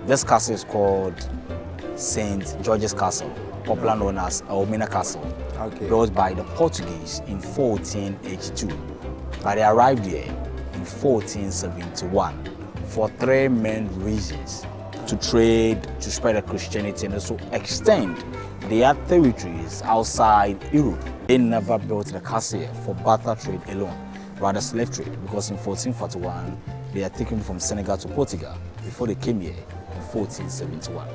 This castle is called St. George's Castle, popular known as Elmina Castle, built by the Portuguese in 1482. But they arrived here in 1471 for three main reasons: to trade, to spread Christianity, and also extend their territories outside Europe. They never built the castle here for barter trade alone, rather slave trade, because in 1441 they are taken from Senegal to Portugal before they came here in 1471.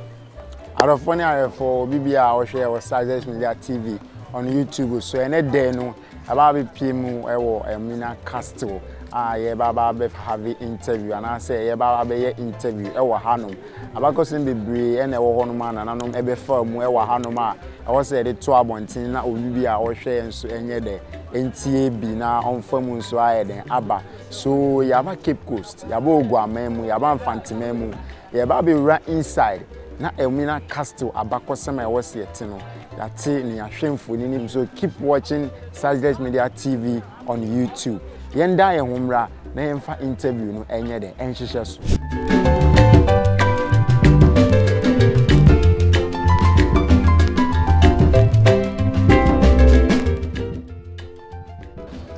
Out of one area for BBR or share or Success Media TV on YouTube, so any day no about PMU or Elmina Castle. Yeah, Baba be have interview, and I say yeah, Baba be interview. Ewa Hanum. Abako sin be brave, and ewa Hanuman, and anom ebe firm. Ewa Hanuma. I was say the 2 abontin na obibia or share and so enye de. NTA na on firm so aye den aba. So yaba Cape Coast, yaba Ogwa memu, yaba Mfanti memu. Yaba be right inside. Na Elmina Castle abako sema was yet no. Yati ni ashemfo ni. So keep watching Success Media TV on YouTube. Yenda ye humra na yemfa interview no enye de enhyehyɛ so.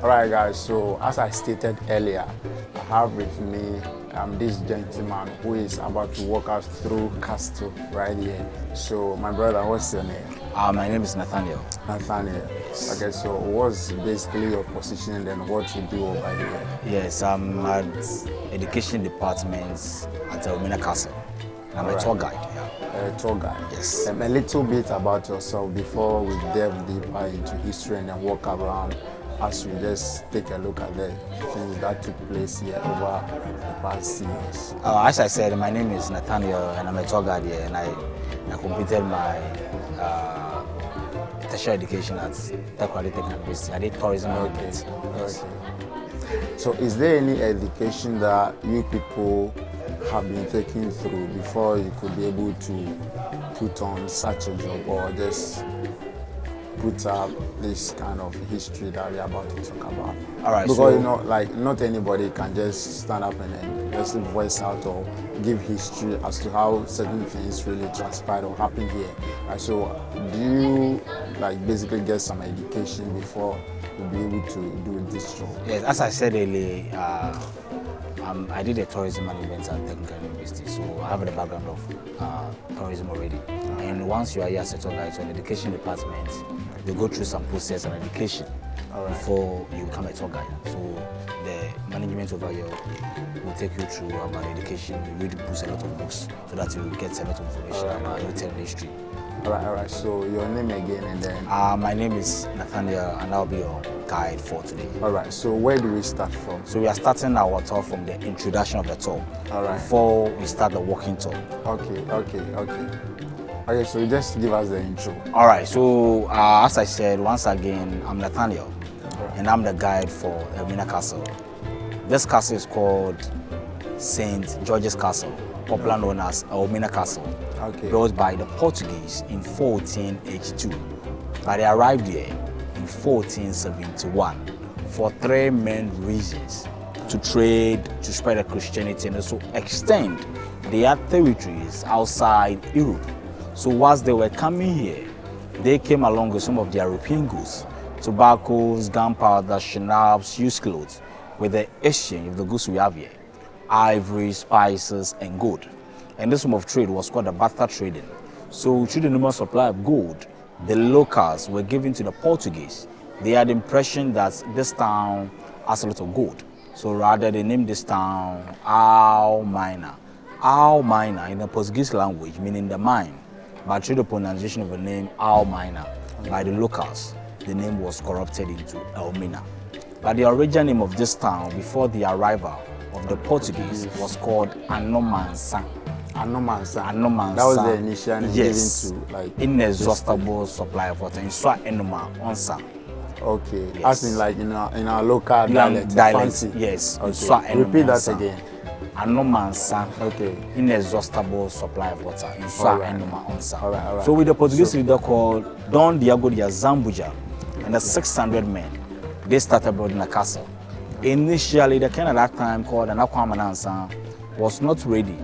Alright guys, so as I stated earlier, I have with me this gentleman who is about to walk us through Castle right here. So my brother, what's your name? My name is Nathaniel. Nathaniel. Okay, so what's basically your position and what you do over here? Yes, I'm at education departments at Elmina Castle. I'm a tour guide. A tour guide. Yes. A little bit about yourself before we delve deeper into history and then walk around as we just take a look at the things that took place here over the past years. As I said, my name is Nathaniel and I'm a tour guide here, and I completed my tertiary education at Taekwondo University. I did tourism management. Yes. So is there any education that you people have been taking through before you could be able to put on such a job, or just put up this kind of history that we're about to talk about? All right. Because so, you know, like not anybody can just stand up and then just voice out or give history as to how certain things really transpired or happened here. Right, so do you like basically get some education before you'll be able to do this job? Yes, as I said earlier, I did a tourism management at Technical University, so I have the background of tourism already. And once you are here as a tour guide, so in the education department, you go through some process and education before you become a tour guide. So the management over here will take you through about education. You read books, a lot of books, so that you get a lot of information about your tell history. All right. So your name again, and then? My name is Nathaniel, and I'll be your guide for today. All right. So where do we start from? So we are starting our tour from the introduction of the tour. All right. Before we start the walking tour. Okay. So just give us the intro. All right. So as I said, once again, I'm Nathaniel, and I'm the guide for Elmina Castle. This castle is called St. George's Castle, popular known as Elmina Castle, built by the Portuguese in 1482. But they arrived here in 1471 for three main reasons: to trade, to spread Christianity, and also extend their territories outside Europe. So whilst they were coming here, they came along with some of their European goods: tobaccos, gunpowder, schnapps, used clothes, with the exchange of the goods we have here: ivory, spices, and gold. And this form of trade was called the barter trading. So through the numerous supply of gold, the locals were given to the Portuguese. They had the impression that this town has a lot of gold. So rather they named this town Elmina. Elmina in the Portuguese language meaning the mine. But through the pronunciation of the name Elmina by the locals, the name was corrupted into Elmina. But the original name of this town before the arrival of the Portuguese was called Anomansa. Anomansa. That was the initial name given to like inexhaustible supply of water. In Swa Enoma Onsa. Okay. Yes. As in like in our local dialect. Fancy. Yes. Okay. Repeat that again. Anomansa. Okay. Inexhaustible supply of water. In Swa Enoma Onsa. All right. So with the Portuguese leader called Don Diego de Zambuja and the 600 men, they started building a castle. Initially, the king at that time called Anakwamanansa was not ready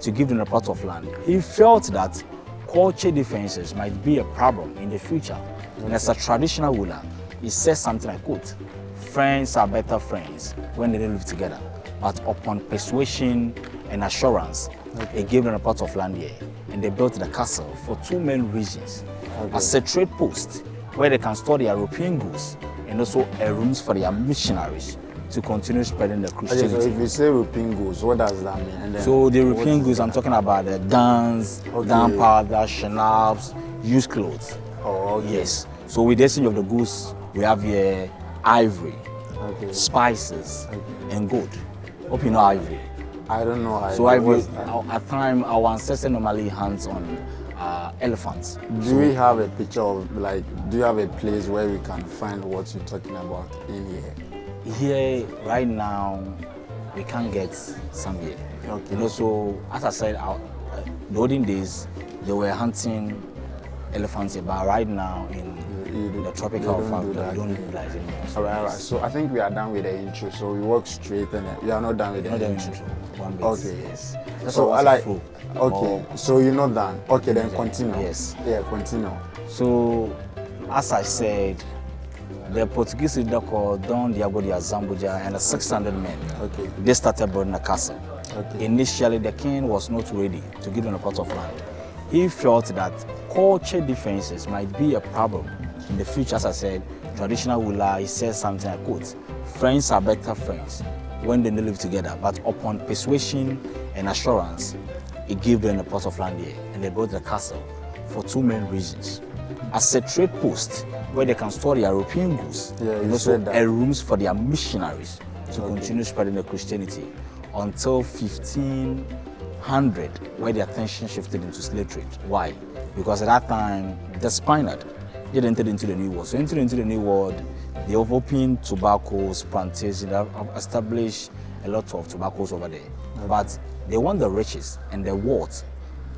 to give them a plot of land. He felt that culture differences might be a problem in the future. And as a traditional ruler, he said something like, quote, friends are better friends when they live together. But upon persuasion and assurance, he gave them a plot of land here. And they built the castle for two main reasons. As a trade post, where they can store their European goods, and also a rooms for their missionaries to continue spreading the Christianity. Okay, so if you say European goods, what does that mean? And then so the European goods, I'm talking about the guns, gunpowder, schnapps, used clothes. Oh, okay. Yes. So with the exchange of the goods, we have here ivory, spices, and gold. Hope you know ivory. I don't know. So ivory, at time, our ancestors normally hunts on elephants. Do we have a picture of, like, do you have a place where we can find what you're talking about in here? Here, right now, we can't get some here. Okay. You know, so as I said, the olden days, they were hunting elephants here, but right now in the tropical Africa, we don't do that anymore. All right. So I think we are done with the intro. So we walk straight and we are not done with the intro. One bit. Okay. Yes. So I like. Okay. So you're not done. Okay, then continue. Yes. Yeah, continue. So, as I said, the Portuguese leader called Don Diego de Zambuja and 600 men. Okay. They started building a castle. Okay. Initially, the king was not ready to give them a plot of land. He felt that culture differences might be a problem in the future. As I said, traditional ruler, he said something, I quote, friends are better friends when they live together, but upon persuasion and assurance, he gave them a plot of land here, and they built the castle for two main reasons. As a trade post where they can store their European goods, and also rooms for their missionaries to continue spreading the Christianity until 1500, where the attention shifted into slave trade. Why? Because at that time, the Spaniard, they entered into the New World. So entered into the New World, they have opened tobaccos, plantations, they have established a lot of tobaccos over there. But they want the riches and the wealth,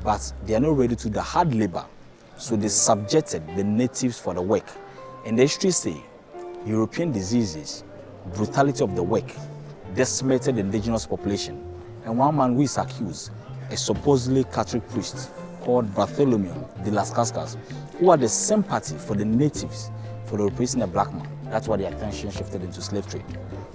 but they are not ready to do the hard labor. So they subjected the natives for the work. And the history say, European diseases, brutality of the work, decimated the indigenous population. And one man who is accused, a supposedly Catholic priest called Bartholomew de las Cascas, who had the sympathy for the natives for the replacing the black man. That's why the attention shifted into slave trade.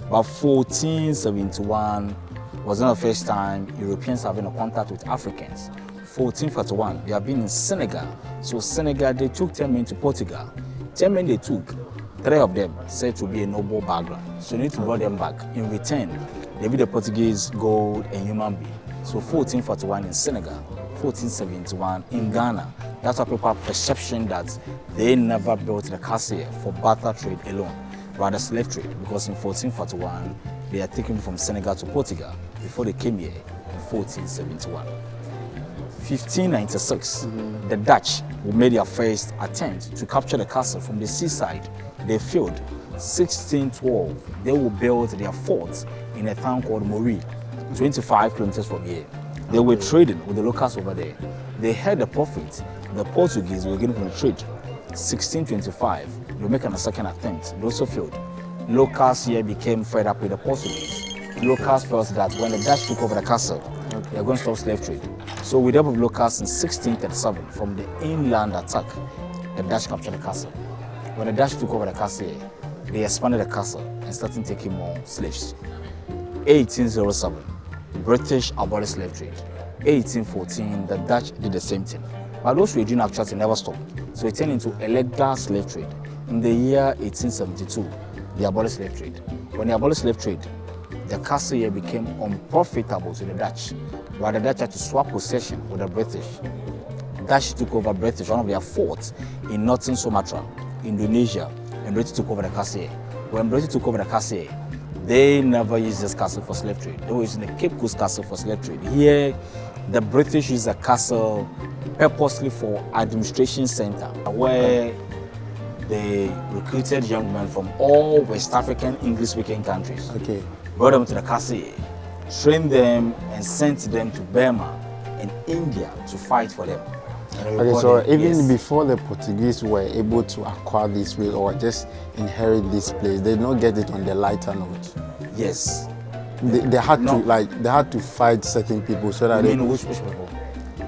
But 1471 was not the first time Europeans having a contact with Africans. 1441, they have been in Senegal. So Senegal, they took 10 men to Portugal. 10 men they took, 3 of them said to be a noble background. So you need to bring them back. In return, they give the Portuguese gold and human being. So 1441 in Senegal, 1471 in Ghana. That's why people have perception that they never built the castle here for barter trade alone, rather slave trade, because in 1441, they are taken from Senegal to Portugal before they came here in 1471. 1596, the Dutch who made their first attempt to capture the castle from the seaside. They failed. 1612, they will build their fort in a town called Mori, 25 kilometers from here. They were trading with the locals over there. They heard the profit the Portuguese were getting from the trade. 1625, they were making a second attempt. They also failed. Locals here became fed up with the Portuguese. Locals felt that when the Dutch took over the castle, they were going to stop slave trade. So with the help of locals in 1637, from the inland attack, the Dutch captured the castle. When the Dutch took over the castle here, they expanded the castle and started taking more slaves. 1807, British abolished slave trade. 1814, the Dutch did the same thing. But those who were doing actually never stopped. So it turned into a legal slave trade. In the year 1872, they abolished slave trade. When they abolished slave trade, the castle here became unprofitable to the Dutch, while the Dutch had to swap possession with the British. The Dutch took over British, one of their forts in northern Sumatra, Indonesia, and British took over the castle here. When British took over the castle here, they never used this castle for slave trade. They were using the Cape Coast castle for slave trade. Here, the British used the castle purposely for administration center, where they recruited young men from all West African English-speaking countries. Okay. Brought them to the castle, trained them, and sent them to Burma and India to fight for them. Okay, so even before the Portuguese were able to acquire this place or just inherit this place, they did not get it on the lighter note. Yes. they had to they had to fight certain people so that I mean, which people?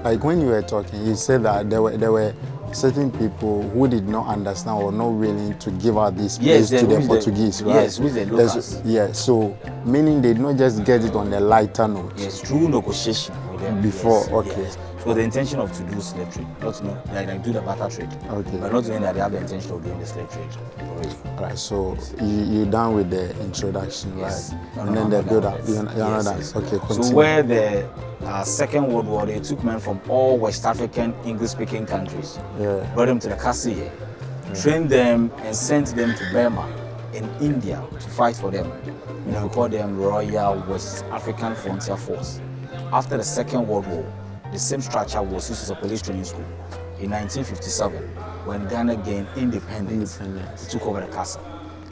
like when you were talking, you said that there were certain people who did not understand or not willing to give out this place to the Portuguese, right? Yes, with the locals. Yeah, so meaning they did not just get it on a lighter note. Yes, through negotiation with them. Before, yes, okay. Yes. So the intention of to do slave trade, not to like do the barter trade. Okay. But not doing that, they have the intention of doing the slave trade already. Right, so you done with the introduction, Yes. right? And then the build up. You're not done. Yes. Okay, continue. So where the Second World War, they took men from all West African English-speaking countries, brought them to the castle here, trained them and sent them to Burma in India to fight for them. You know, we call them Royal West African Frontier Force. After the Second World War, the same structure was used as a police training school. In 1957, when Ghana gained independence, it took over the castle.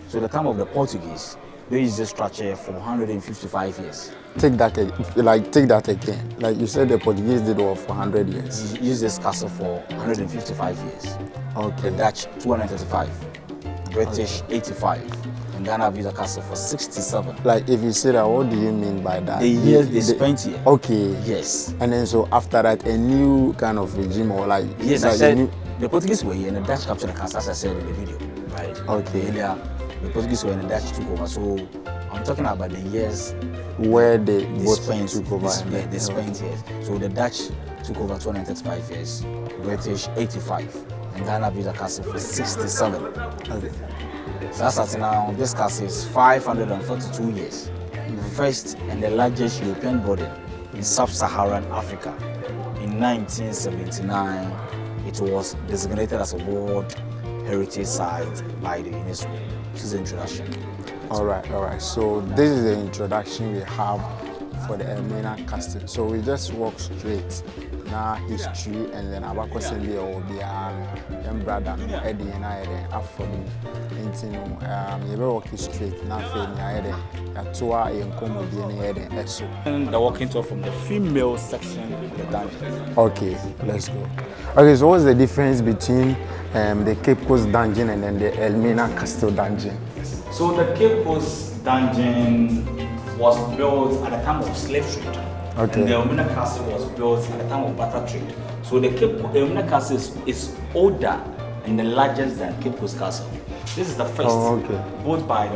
So at the time of the Portuguese, they used this structure for 155 years. Take that again. Like you said, the Portuguese did it for 100 years. Used this castle for 155 years. Okay. The Dutch 235, British 85, and Ghana used the castle for 67. Like if you say that, what do you mean by that? The years they spent here. Okay. Yes. And then so after that, a new kind of regime or like yes, like I said the Portuguese were here and the Dutch captured the castle, as I said in the video, right? Okay. Earlier, the Portuguese were and the Dutch took over. So I'm talking about the years where they both spent, took over. They spent years. So the Dutch took over 235 years, British 85, and Ghana used the castle for 67. Okay. So that's now, this castle is 542 years. First and the largest European building in sub-Saharan Africa. In 1979, it was designated as a World Heritage Site by the UNESCO. This is the introduction. All right. So this is the introduction we have for the Elmina Castle. So we just walk straight now history and then Abako Sendi or the brother no Eddie and I after you walk straight now for tour in And the walking tour from the female section of the dungeon. Okay, let's go. Okay, so what's the difference between the Cape Coast dungeon and then the Elmina Castle dungeon? So the Cape Coast dungeon was built at the time of slave trade. Okay. And the Elmina Castle was built at the time of barter trade. So the Elmina Castle is older and the largest than Cape Coast Castle. This is the first, built by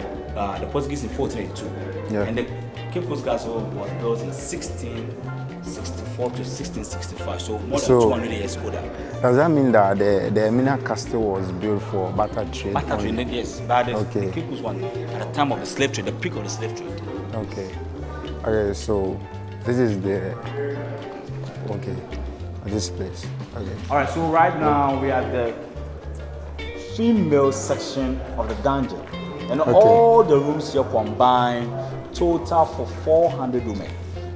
the Portuguese in 1482. Yeah. And the Cape Coast Castle was built in 1664 to 1665, so more than 200 years older. Does that mean that the Elmina Castle was built for barter trade? Barter trade, yes. But the Cape Coast one at the time of the slave trade, the peak of the slave trade. Okay, so this is this place. Okay. All right, so right now we are at the female section of the dungeon. And all the rooms here combined total for 400 women.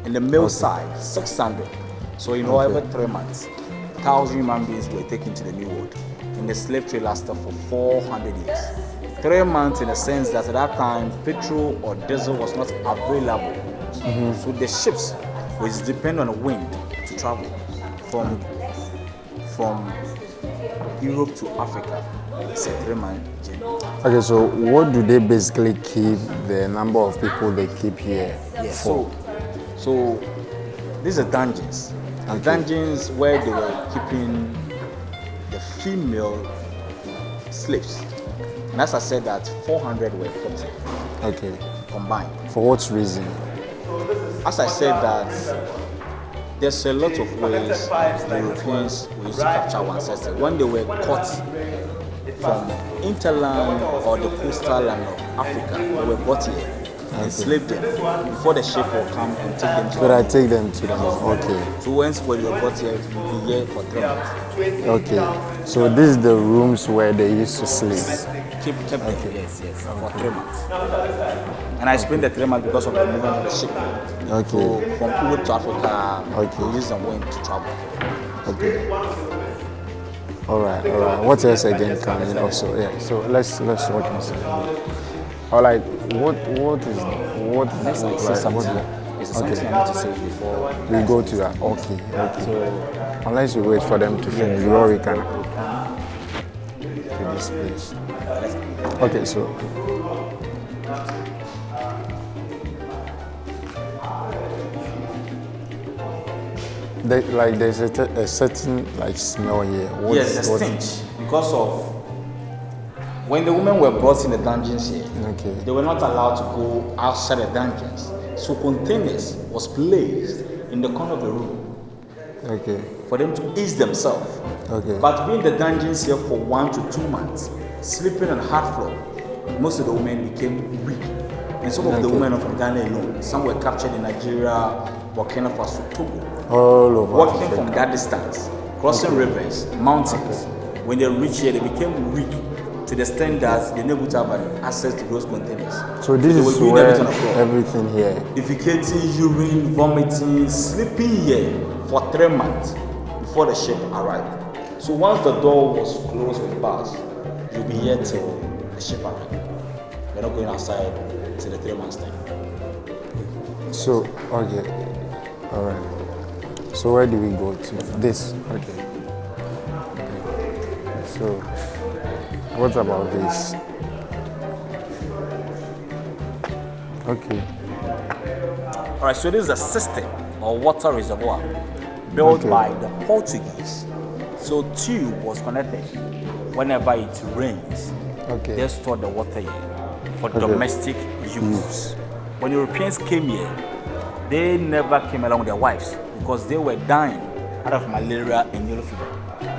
In the male side, 600. So every 3 months, 1,000 human beings were taken to the New World. And the slave trade lasted for 400 years. 3 months in the sense that at that time, petrol or diesel was not available. So the ships which depend on the wind to travel from Europe to Africa. It's a 3-month journey. Okay, so what do they basically keep the number of people they keep here for? So these are dungeons. The dungeons where they were keeping the female slaves. And as I said that 400 were kept here. Okay. Combined. For what reason? As I said that there's a lot of ways the Europeans used to capture our ancestors. When they were caught from interland or the coastal land of Africa, they were brought here, enslaved them before the ship will come and take them to them. Okay. So once when they were brought here, we will be here for 3 months. Okay. So this is the rooms where they used to sleep. Keep them, yes, for 3 months. And I spent the 3 months because of the movement of the ship. Okay. So from Europe to Africa, we use them wind to travel. Okay. All right. What else again coming also? Yeah. So let's walk inside. Or like what is Next like? something I need to say before we go to that. Okay. So unless we wait for them to finish, before we can to this place. Okay. So there's a certain like smell here. Yes, the stench because of when the women were brought in the dungeons here. Okay. They were not allowed to go outside the dungeons, so containers was placed in the corner of the room. Okay. For them to ease themselves. Okay. But being the dungeons here for 1 to 2 months, sleeping on hard floor, most of the women became weak. And some of the women are from Ghana alone. Some were captured in Nigeria, Burkina Faso, Togo. All over. Walking from that distance, crossing rivers, mountains. When they reached here, they became weak to the extent that they never have access to those containers. So this is where everything here. Defecating, urine, vomiting, sleeping here for 3 months before the ship arrived. So once the door was closed with bars, you'll be here till the ship arrived. You're not going outside till the 3 months time. So okay, all right. So where do we go to? This. Okay. So what about this? Okay. All right. So this is a system or water reservoir built by the Portuguese. So tube was connected. Whenever it rains, they store the water here for domestic use. When Europeans came here, they never came along with their wives because they were dying out of malaria and yellow fever.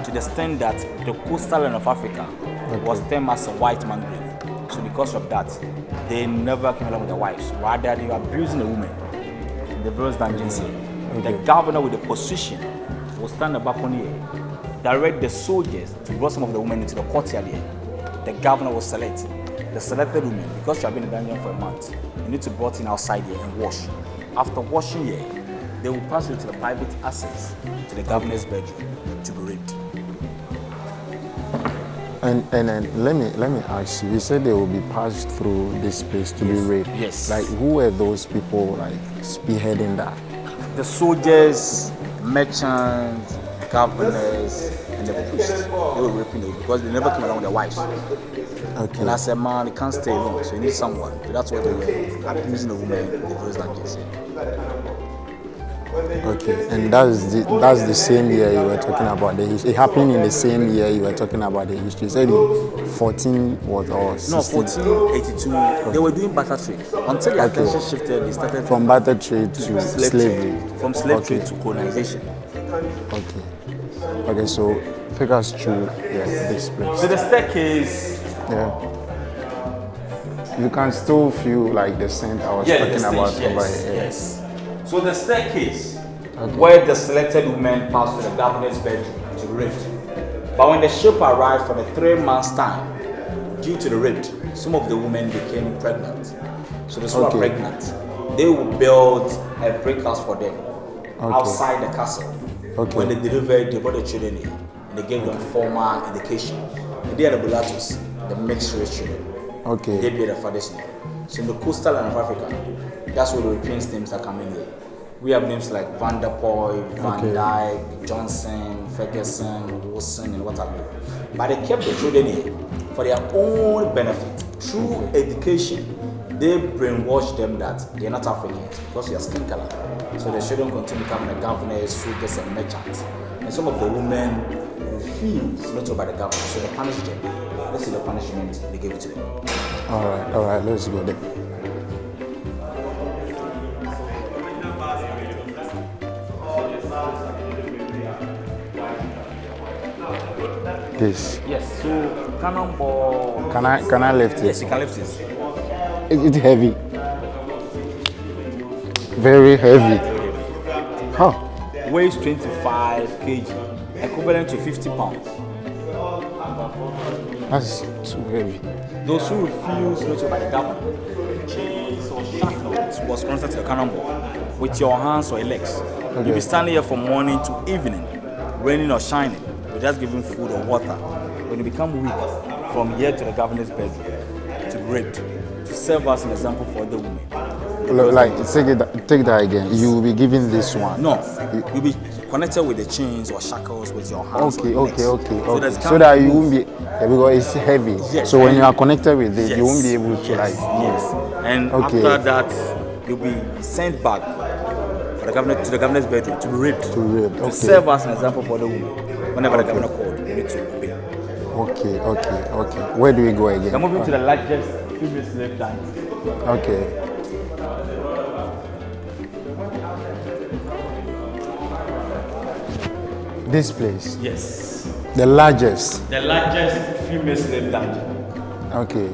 To the extent that the coastal line of Africa was termed as a white man grave. So because of that, they never came along with their wives. Rather, they were abusing the women in the various dungeons here. The governor with the position will stand back on here, direct the soldiers to bring some of the women into the courtyard here. The governor will select the selected women. Because you have been in the dungeon for a month, you need to be brought in outside here and wash. After washing here, they will pass you to the private access to the governor's bedroom to be raped. And then let me ask you. You said they will be passed through this place to be raped. Yes. Like who were those people like spearheading that? The soldiers, merchants, governors, and the priests. They were raping them because they never came along with their wives. Okay. And as a man, you can't stay alone, so you need someone. So that's what they were abusing the women in the first dungeons. Okay, and that's the same year you were talking about the history. It happened in the same year you were talking about the history. You said 14 was or 16? No, 1482. They were doing barter trade until the attention shifted. They started from barter trade to slavery. From slave trade to colonization. Okay. Okay, so take us through this place. So the staircase. Yeah. You can still feel like the scent I was talking about over here. Yes. So the staircase, where the selected women passed to the governor's bedroom to be raped. But when the ship arrived for the 3 months' time, due to the rape, some of the women became pregnant. So those who are pregnant, they will build a brick house for them outside the castle. When they delivered, they brought the children in and they gave them formal education. And they are the mulattoes, the mixed race children. They bear the father's name. So in the coastal line of Africa, that's where the Europeans' names are coming here. We have names like Van der Poy, Van Dyke, Johnson, Ferguson, Wilson, and what have you. But they kept the children here for their own benefit. Through education, they brainwashed them that they are not Africans because they are skin color. So the children continue becoming the governors, soldiers, and merchants. And some of the women refused not to obey the government, so they punished them. Let's see the punishment they gave to them. All right, let's go there. This. Yes, so cannonball. Can I lift it? Yes, you can lift it. Is it heavy? Very heavy. Huh? Weighs 25 kg, equivalent to 50 pounds. That's too heavy. Those who refuse not to buy the government, chains or shackles was connected to the cannonball with your hands or your legs. You'll be standing here from morning to evening, raining or shining. We're just giving food or water. When you become weak, from here to the governor's bedroom, to be raped, to serve as an example for the women. Like, take that again. You will be giving this one. No, you'll be connected with the chains or shackles with your hands. Okay. So that you won't be, because it's heavy. Yes, so when you are connected with it, you won't be able to Yes. And after that, you'll be sent back for the governor to the governor's bedroom to be raped. To rape. To Okay. serve as an example for the woman. Whenever the governor called, you need to obey. Okay. Where do we go again? We're moving to the largest female slave dungeon. Okay. This place. Yes. The largest. The largest female slave dungeon. Okay.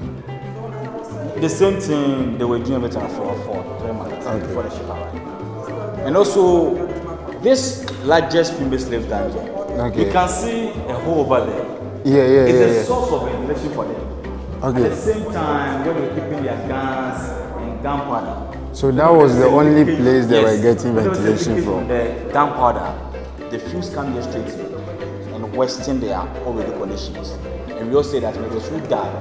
The same thing they were doing for 3 months before the ship arrived. And also, this largest female slave dungeon, you can see a hole over there. It's a source of ventilation for them. Okay. At the same time, when they were keeping their guns and gunpowder. So that was the only place they were getting When they were ventilation taking from. The gunpowder, the fumes come here straight here and wasting their already conditions. And we all say that when they should die,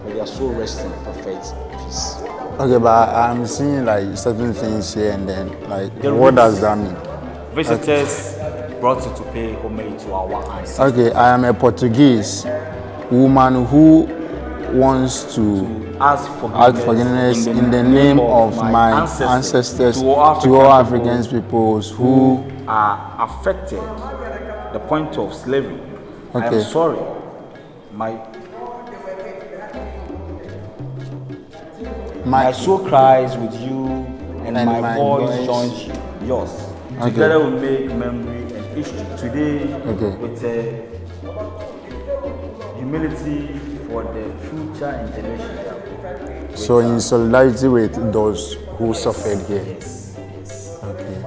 when they are so resting, perfect peace. Okay, but I'm seeing like certain things here and then. Like, The what roots. does that mean? Visitors brought you to pay homage to our ancestors. Okay, I am a Portuguese woman who wants to Ask forgiveness in the name of my ancestors to all African peoples who are affected the point of slavery. I am Okay. sorry. My soul cries with you, and my voice joins yours. Okay. Together we make memory and history. Today, Okay. with humility for the future generation. So in solidarity with those who suffered here. Yes. Okay.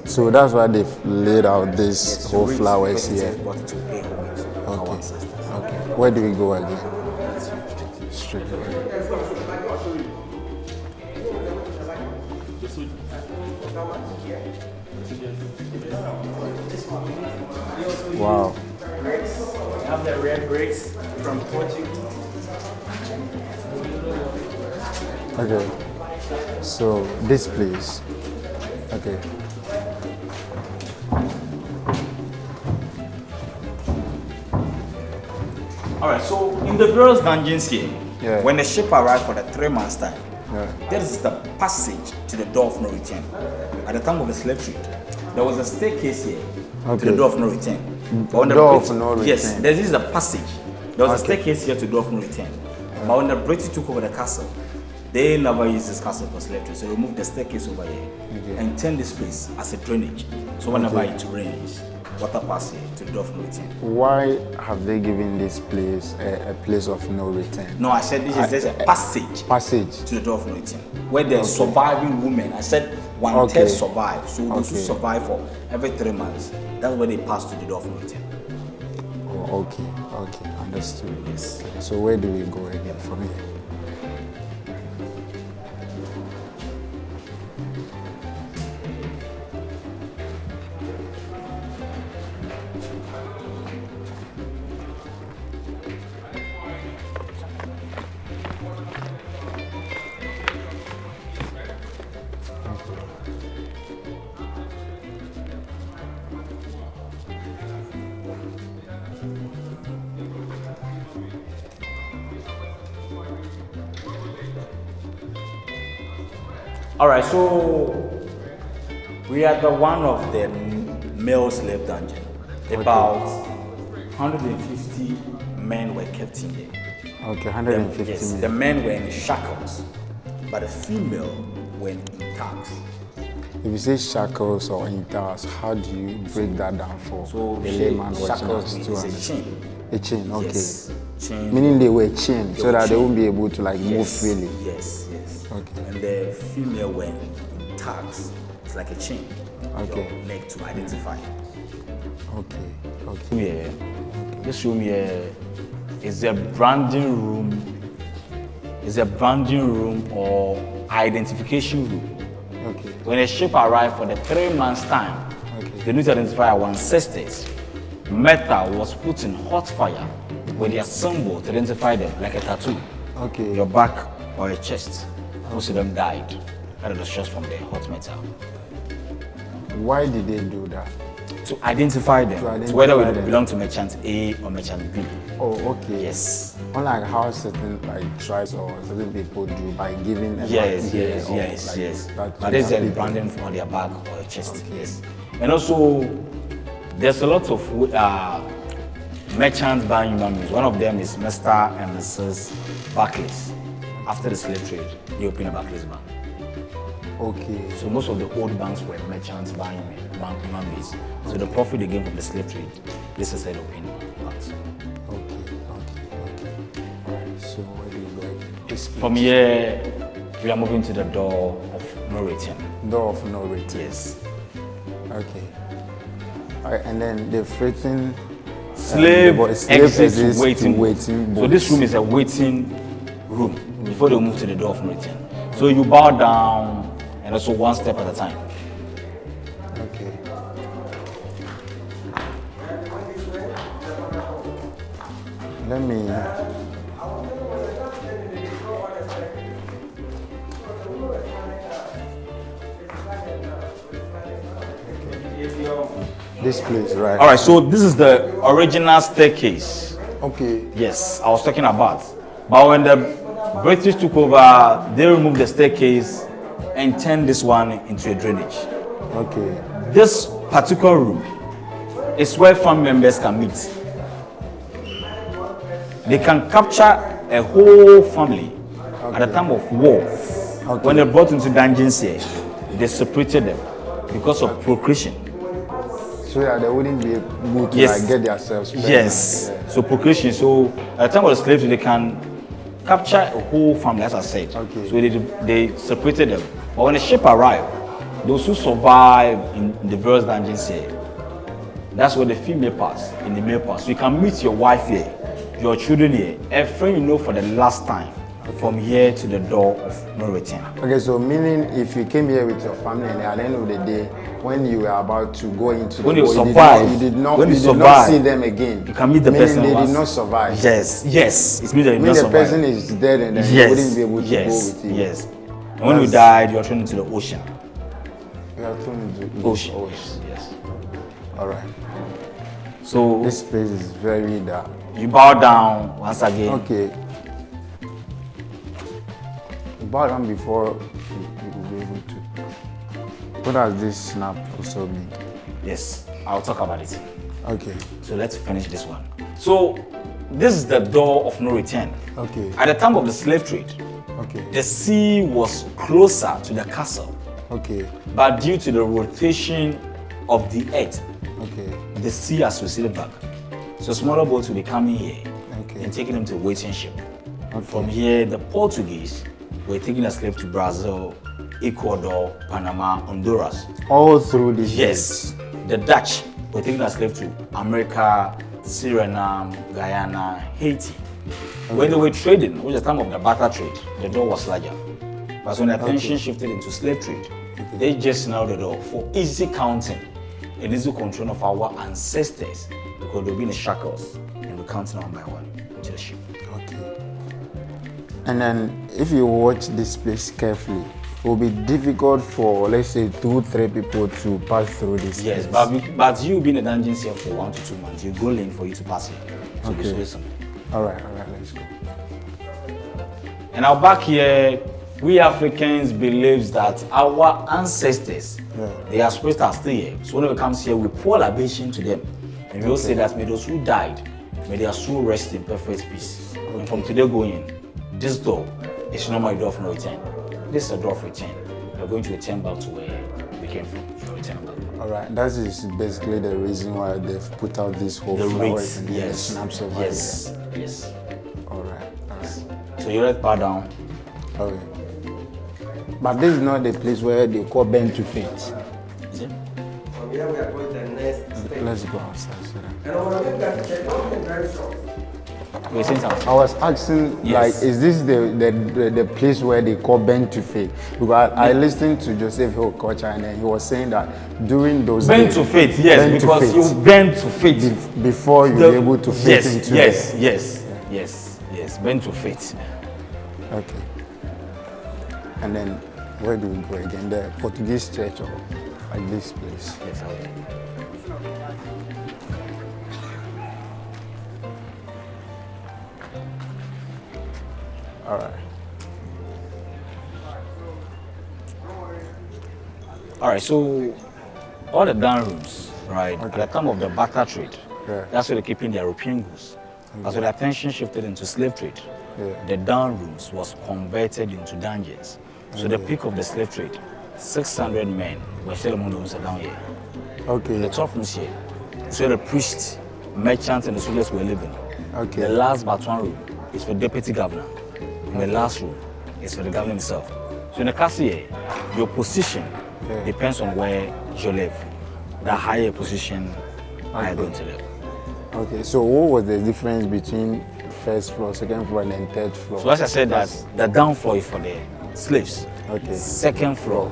So that's why they've laid out this whole flowers here. Brought to pay homage to our Okay. ancestors. Okay. Where do we go again? Straight away. Wow. We have the red bricks from Portugal. Okay. So this place. Okay. Alright, so in the various dungeons here, Yeah. when the ship arrived for the 3 months time, Yeah. there is the passage to the door of no return. At the time of the slave trade, there was a staircase here to Okay. the door of no return. But when the Door of British- no Yes, return. there is a passage. There was a Okay. staircase here to the door of no return. But when the British took over the castle, they never used this castle for slave trade, so they removed the staircase over here and turned this place as a drainage. So whenever it rains, water passes here to the door of no return. Why have they given this place a place of no return? No, I said this is just a passage Passage. to the door of no return. Where the surviving women, I said one Okay. third survive. So those who Okay. survive for every 3 months, that's where they pass to the door of no return. Oh, okay, understood. Yes. So where do we go again from here? All right, so we are the one of the male slave dungeon. About 150 men were kept in here. Okay, 150 Yes, minutes. the men were in shackles, but the female were in tags. If you say shackles or inters, how do you break that down for So the layman watching shackles us means to a understand? chain. A chain, okay. Yes, chain. Meaning they were chained They so were that they chained. won't be able to like move Yes, freely. Yes. Okay. And the female were in tags. It's like a chain. Okay. Your leg to identify. Okay. Yeah. This room here is a branding room. It's a branding room or identification room. Okay. When a ship arrived for the 3 months time, Okay. they need to identify our ancestors. Metal was put in hot fire with their symbol to identify them, like a tattoo. Okay. Your back or your chest. Most of them died. That was just from the hot metal. Why did they do that? To identify them, identify whether them. we belong to merchant A or merchant B. Oh, okay. Yes. Unlike how certain like tribes or certain people do by giving them Yes, like, yes, or, yes, like, yes. that But there's to a people. branding on their back or chest. Yes. And also, there's a lot of merchants buying human beings. One of them is Mr. and Mrs. Barclays. After the slave trade, they opened a Barclays Bank. Okay. So most of the old banks were merchants buying human beings. So the profit they gained from the slave trade, this is the open banks. Okay. Alright, so where do you go? This From here, we are moving to the door of no return. door of no return. Yes. Okay. Alright, and then the freighting Slave exits exit to waiting. waiting So this room is a waiting room before they move to the door of no return. So you bow down and also one step at a time. Okay. Let me. This place, right? All right, so this is the original staircase. Okay. Yes, I was talking about. But when the British took over, they removed the staircase and turned this one into a drainage. Okay. This particular room is where family members can meet. They can capture a whole family at the time of war. Okay. When they brought into dungeons here, they separated them because of procreation. So that they wouldn't be able to Yes. like, get themselves pregnant. Yes. Yeah. So procreation. So at the time of the slaves, they can capture a whole family, as I said. Okay. So they separated them. But when the ship arrived, those who survived in the various dungeons here, that's where the female parts in the male parts. So you can meet your wife here, your children here, a friend you know for the last time, from here to the door of no return. Okay, so meaning if you came here with your family and at the end of the day, when you were about to go into When the you war, survive, you did not when you did not survive, see them again. You can meet the meaning person they once. did not survive. Yes, yes. It means that you did Meaning not the survive. person is dead and then Yes, you wouldn't be able to yes, go with you. yes. And when you died, you are thrown into the ocean. You are thrown into the Ocean. ocean. Yes. All right. So This place is very dark. you bow down once again. Okay. You bow down before you will be able to. What does this snap also mean? Yes, I'll talk about it. Okay. So let's finish this one. So this is the door of no return. Okay. At the time of the slave trade, Okay. the sea was closer to the castle, Okay. but due to the rotation of the earth, Okay. the sea has receded back. So smaller boats will be coming here Okay. and taking them to a waiting ship. Okay. From here, the Portuguese were taking the slave to Brazil, Ecuador, Panama, Honduras. All through this. Yes, the Dutch were taking the slave to America, Suriname, Guyana, Haiti. When they were trading, which is the time of the barter trade, the door was larger. But when the attention shifted into slave trade, they just narrowed the door for easy counting and easy control of our ancestors, because they'll be in the shackles and we're counting one by one into the ship. Okay. And then if you watch this place carefully, it will be difficult for, let's say, 2-3 people to pass through this Yes, place. but you being in the dungeons here for 1 to 2 months, you go in for you to pass it. So Okay. it's very simple. All right, let's go. And now back here, we Africans believes that our ancestors, their spirits are still here. So when we come here, we pour libation to them. And we all say that may those who died, may their soul rest in perfect peace. And from today going, this door is no more a door of no return. This is a door of return. We're going to return back to where we came from. So return back. All right, that is basically the reason why they've put out this whole The flowers rates, and the yes, snaps of yes, yes. All right. So you let bow down. Okay. But this is not the place where they call bend to feet. Is it? From here we are going to the next stage. Let's go outside. So that. And I want to make that the door is very short. We're saying something. I was asking, Yes. like, is this the place where they call bend to faith? Because I listened to Joseph Hill culture and then he was saying that during those Bend days, to faith, yes, bend to because faith. you bend to faith. Before you The- be able to fit yes, into yes, the- yes, bend to faith. Okay. And then where do we go again? The Portuguese church or like this place? Yes, okay. All right. All right, so all the down rooms, right, at the time of the barter trade, that's where they're keeping the European goods. As the attention shifted into slave trade, the down rooms was converted into dungeons. So the peak of the slave trade, 600 men were still among those down here. Okay. The top rooms here, so the priests, merchants, and the soldiers were living. Okay. The last but one room is for deputy governor, and the last room is for the governor himself. So in the castle here, your position depends on where you live. The higher position, higher going to live. Okay, so what was the difference between first floor, second floor, and then third floor? So as I said, that the down floor is for the slaves. Okay. Second floor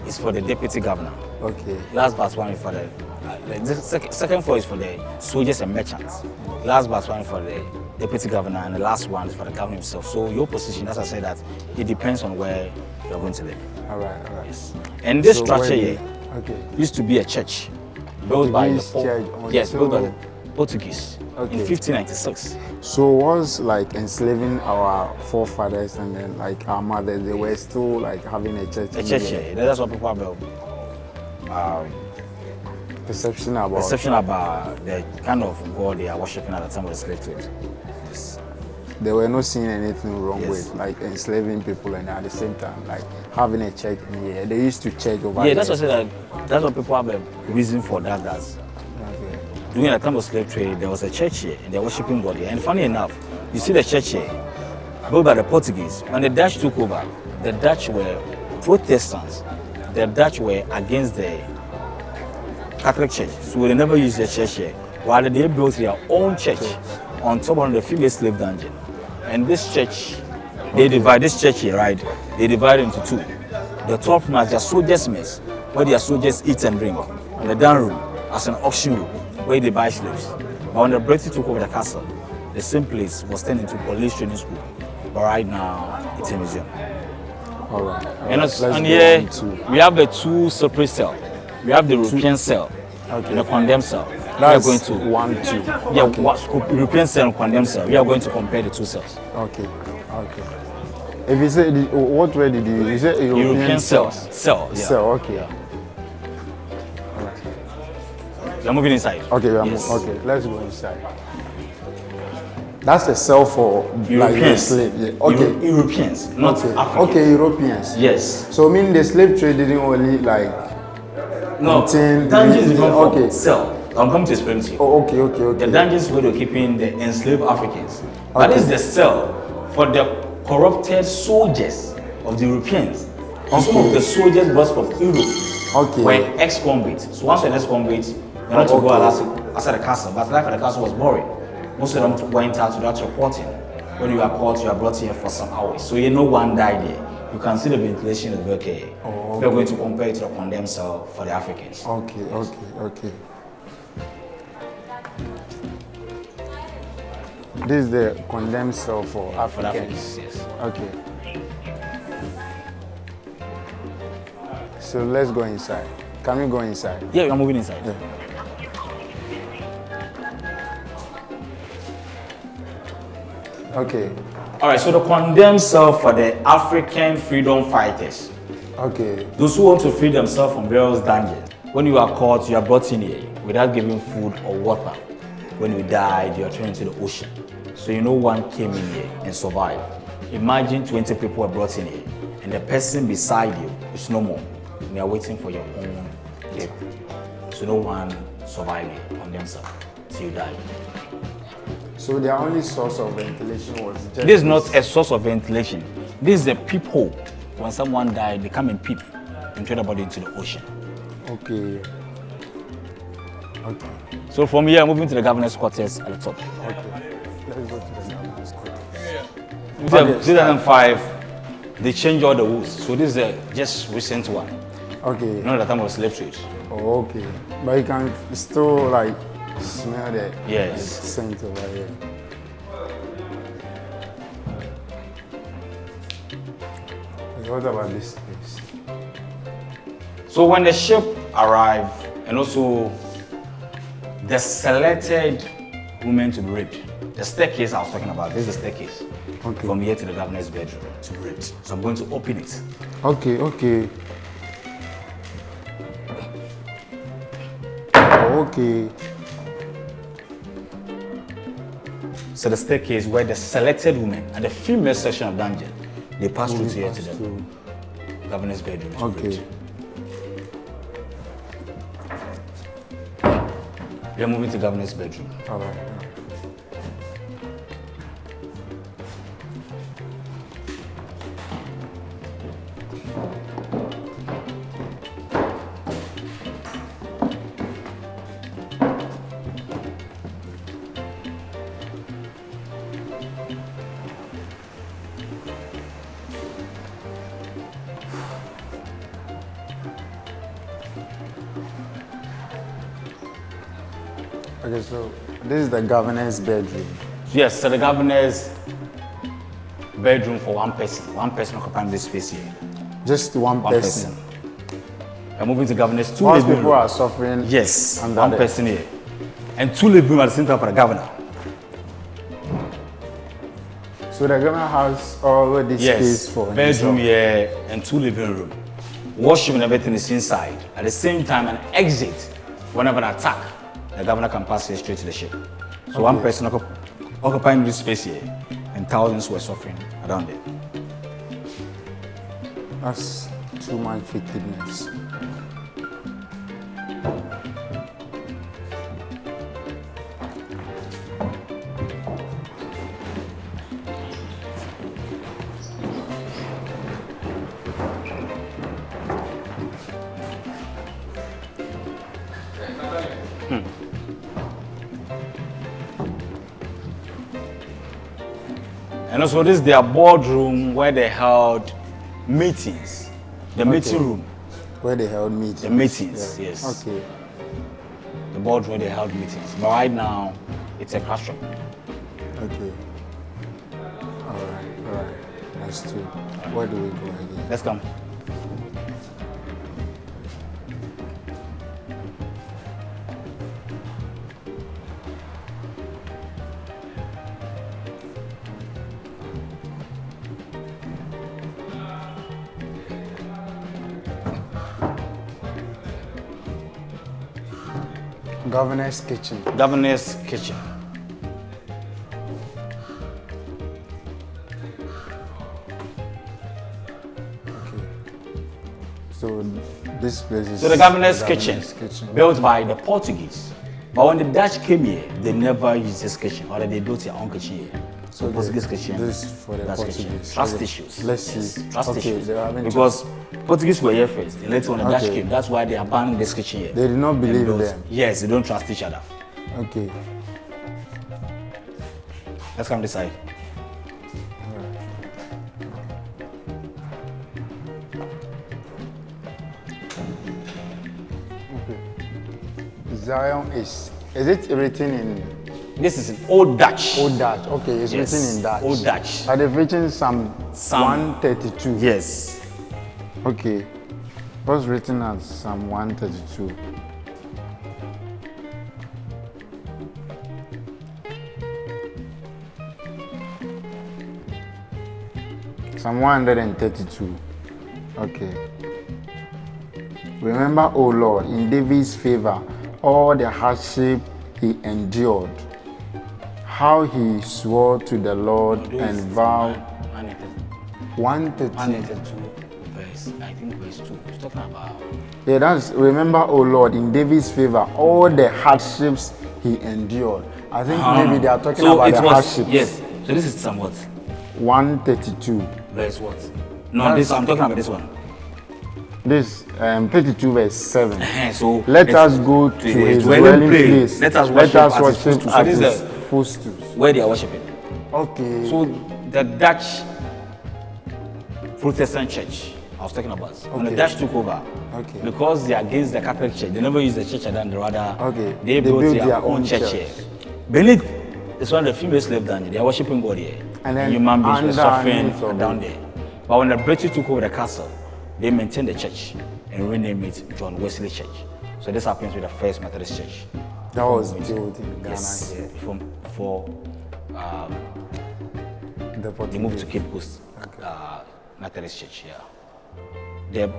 is for the deputy governor. Okay. Last but one is for the second floor is for the soldiers and merchants. Last but one for the deputy governor, and the last one is for the governor himself. So your position, as I said, that it depends on where you're going to live. All right. Yes. And this So structure here used to be a church built by the built by the Portuguese in 1596. So was like enslaving our forefathers and then like our mothers, they were still like having a church. A church here. That's what people have perception about the kind of God they are worshiping at the time of the slave trade. Yes. They were not seeing anything wrong with like enslaving people and at the same time like having a church in here. They used to church over that's what I said. That's what people have a reason for that. During the time of slave trade, there was a church here and they're worshiping God here. And funny enough, you see the church here, built by the Portuguese. When the Dutch took over, the Dutch were Protestants. The Dutch were against the Catholic Church. So they never used the church here. While they built their own church on top of the female slave dungeon. And this church, they divide this church here, right? They divide it into two. The top room has their soldiers' mess, where their soldiers eat and drink. And the down room as an auction room, where they buy slaves. But when the British took over the castle, the same place was turned into police training school. But right now, it's a museum. All right. And here, we have the two separate cells. We have the European cell and the condemned cell. That's we are going to 1, 2. Yeah, European cell and condemned cell. We are going to compare the two cells. Okay. If you say what word did you use? You said European cell. Cell. Okay. Yeah. We are moving inside. Okay, okay, let's go inside. That's a cell for Europeans. Slave. Yeah. Okay. Europeans, not Africans. Okay, Europeans. Yes. So I mean the slave trade didn't only like contain dungeons is different from cell. I'm coming to explain to you. Oh, okay. The dungeons where they're keeping the enslaved Africans. That is the cell for the corrupted soldiers of the Europeans. Some of the soldiers brought from Europe were ex-convicts. So once you're an ex-convict, you're not to go outside the castle. But life at the castle was boring. Most of them went out without reporting. When you are caught, you are brought here for some hours. So no one died there. You can see the ventilation is very okay. We're going to compare it to the condemned cell for the Africans. Okay. This is the condemned cell for Africans. Yes. Okay. So let's go inside. Can we go inside? Yeah, we're moving inside. Yeah. Okay. All right, so the condemned cell for the African freedom fighters. Okay. Those who want to free themselves from various dungeons. When you are caught, you are brought in here without giving food or water. When you died, you are thrown into the ocean. So one came in here and survived. Imagine 20 people were brought in here and the person beside you is no more. And you are waiting for your own death. So no one survived on themselves till you die. So their only source of ventilation was just... This is not a source of ventilation. This is a peephole. When someone died, they come and peep and throw the body into the ocean. Okay. So from here, moving to the governor's quarters at the top. Okay. Let's go to the governor's quarters. In 2005, they changed all the rules. So this is a just recent one. Okay. Not the time of slave trade. Oh, okay. But you can still like smell the Yes. scent over here. What about this place? So when the ship arrived, and also the selected women to be raped, The staircase I was talking about, this is the staircase. Okay. From here to the governor's bedroom to great. So I'm going to open it. Okay, okay. Okay. So the staircase where the selected women and the female section of dungeon, they pass through to here to the governor's bedroom to Okay. great. We are moving to governor's bedroom. All right. Okay, so this is the governor's bedroom. Yes, so the governor's bedroom for one person. One person occupying this space here. Just one One person. person. We're moving to governor's two Most living people room. are suffering. Yes, under one the- person here. And two living room at the same time for the governor. So the governor has already space Yes, for bedroom himself. here and two living room. Washroom and everything is inside. At the same time, an exit whenever an attack, the governor can pass here straight to the ship. So one person occupying this space here, and thousands were suffering around it. That's too much wickedness. And also this is their boardroom where they held meetings. The meeting room, Where they held meetings. the meetings, Yeah. yes. Okay. The boardroom where they held meetings. But right now, it's a classroom. Okay. All right. That's true. Where do we go again? Let's come. Governor's kitchen. Governor's kitchen. Okay. So this place is So the governor's kitchen, kitchen. built by the Portuguese. But when the Dutch came here, they never used this kitchen, or they built their own kitchen here. So the- Portuguese kitchen, this for the Dutch kitchen. Portuguese. Trust Okay. issues. Let's Yes, see. trust Okay, issues. they are having Because Portuguese were here first. And later when the Dutch Okay. came, that's why they abandoned this kitchen here. They did not And believe built- them. Yes, they don't trust each other. Okay. Let's come this side. Zion is it written in This is in Old Dutch. Old Dutch? Okay, it's Yes, written in Dutch. Old Dutch. But they've written Psalm Psalm. 132. Yes. Okay. What's written as Psalm 132? Psalm 132. Okay. Remember, O Lord, in David's favor, all the hardship he endured, how he swore to the Lord and vowed. 132. 182 verse, I think verse 2. It's talking about. Yeah, that's remember, O Lord, in David's favor, all the hardships he endured. I think maybe they are talking So about it the was, hardships. yes. So this is somewhat 132. verse what? No, this I'm talking about this one. This 32 verse 7. So Let us go to his dwelling place. Let us worship at his worship footstool. So at this his is footstools. where they are worshiping. Okay. So the Dutch Protestant church I was talking about, when the Okay. Dutch took over, Okay. because they are against the Catholic Church, they never use the church and rather Okay. they built built their own church here. Beneath is one of the female slave down there. They are worshiping God here. And then human beings were suffering underneath of down it. there. But when the British took over the castle, they maintained the church and renamed it John Wesley Church. So this happens with the First Methodist Church. That was built in Ghana Yes, here. for they moved to Cape Coast, Methodist Church. Yeah, the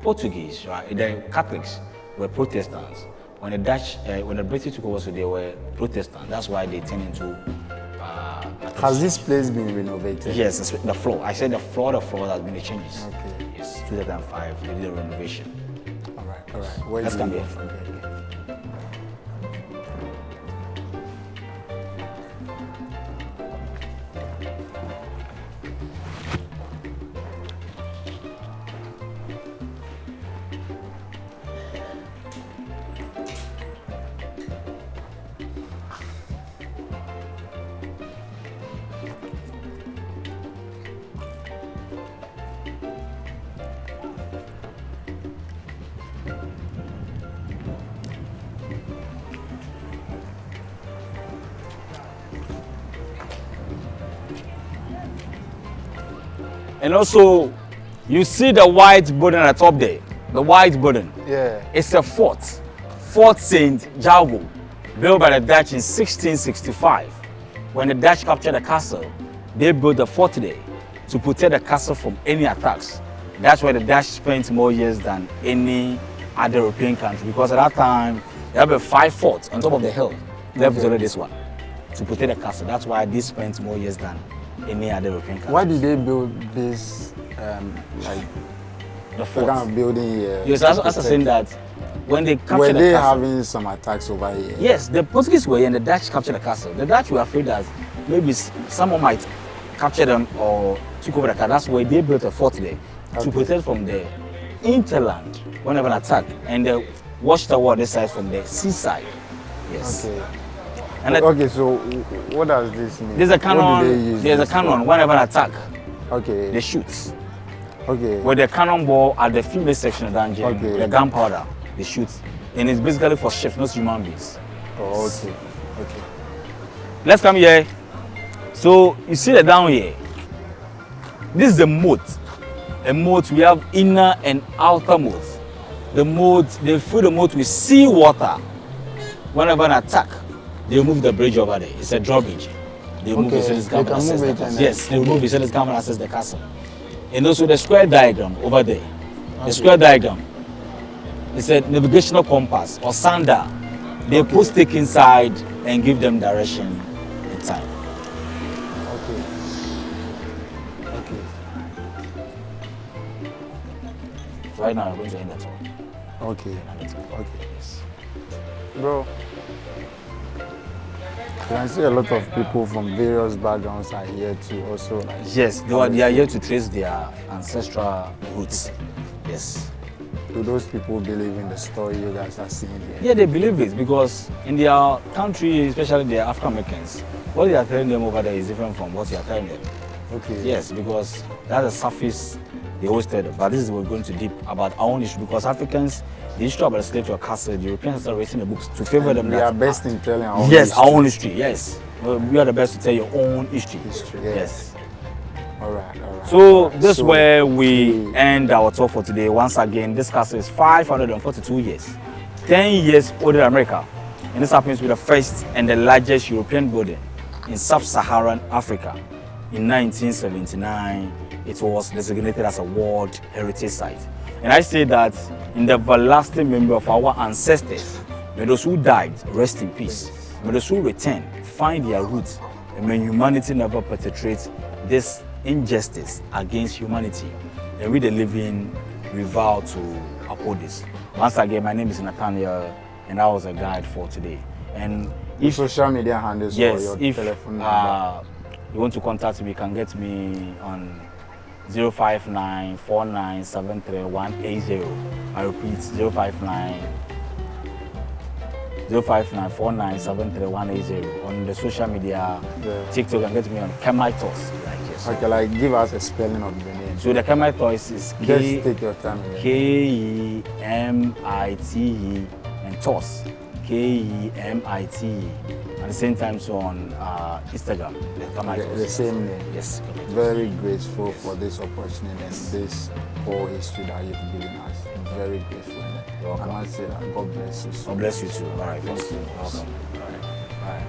Portuguese, right? The Catholics were Protestants. When the Dutch, when the British took over, so they were Protestant. That's why they turned into. Has this place been renovated? Yes, the floor. I said the floor has been changes. Okay. Yes, 2005 they did a renovation. All right. Where Let's do you come go here. from there? And also, you see the white building at the top there. The white building. Yeah. It's a fort. Fort Saint Jago, built by the Dutch in 1665. When the Dutch captured the castle, they built a fort there to protect the castle from any attacks. That's why the Dutch spent more years than any other European country, because at that time, there were 5 forts on top of the hill. Left is only this one to protect the castle. That's why they spent more years than any other European country. Why did they build this, like, The fort. kind of building here? Yes, as I saying that when they captured Were the they castle, having some attacks over here? yes, the Portuguese were here and the Dutch captured the castle. The Dutch were afraid that maybe someone might capture them or took over the castle. That's why they built a fort there to protect from the hinterland whenever an attack, and the watchtower this side from the seaside. Yes. Okay. And Okay, so what does this mean? there's a What do they cannon. use There's a this for? cannon. Whenever an attack, Okay. they shoot. Okay. With the cannonball at the female section of the engine, Okay. the gunpowder, they shoot. And it's basically for ships, not human beings. Oh, okay. Okay. Let's come here. So you see the down here. This is the moat. A moat, we have inner and outer moat. The moat, they fill the moat with sea water. Whenever an attack, they remove the bridge over there. It's a drawbridge. They remove Okay, it so this they can can access move the it castle. and Yes, they remove it so this can access the castle. And also the square diagram over there. The square diagram. It's a navigational compass or sander. They put stick inside and give them direction in time. Okay. Okay. Right now, I'm going to end that one. Okay. Okay. Yes. Bro, you can see a lot of people from various backgrounds are here to also like. Yes, they are here to trace their ancestral roots. Yes. Do those people believe in the story you guys are seeing here? Yeah, they believe it because in their country, especially the African Americans, what they are telling them over there is different from what you are telling them. Okay. Yes, because that's the surface they always tell them. But this is what we're going to deep about our own issue, because Africans, the history about the slave to a castle, the Europeans are writing the books to favor them. We that are best in telling our own yes, history. our own history. Yes, we are the best to tell your own history. History, Yes. All right. All right. So this is where we end our talk for today. Once again, this castle is 542 years, 10 years older than America, and this happens to be the first and the largest European building in sub-Saharan Africa. In 1979, it was designated as a World Heritage Site. And I say that in the everlasting memory of our ancestors, may those who died rest in peace. May those who return find their roots, and may humanity never perpetrate this injustice against humanity. And we the living, we vow to uphold this. Once again, my name is Nathaniel, and I was a guide for today. And if social media handles yes, for your if telephone number. you want to contact me, you can get me on 05949738180. I repeat, 05949738180. On the social media, TikTok, you can get me on Kemitos. Okay, like give us a spelling of the name. So the Kemitos is Just take your time. Kemite and Tos. Kemite. At the same time, so on Instagram, the Kemitos. The same name. Yes. Kemitos. Very grateful for this opportunity and this whole history that you've given us. Very grateful. You're welcome. I must say that God bless you. God bless you too. All right. Thank you. Welcome. All right. Bye.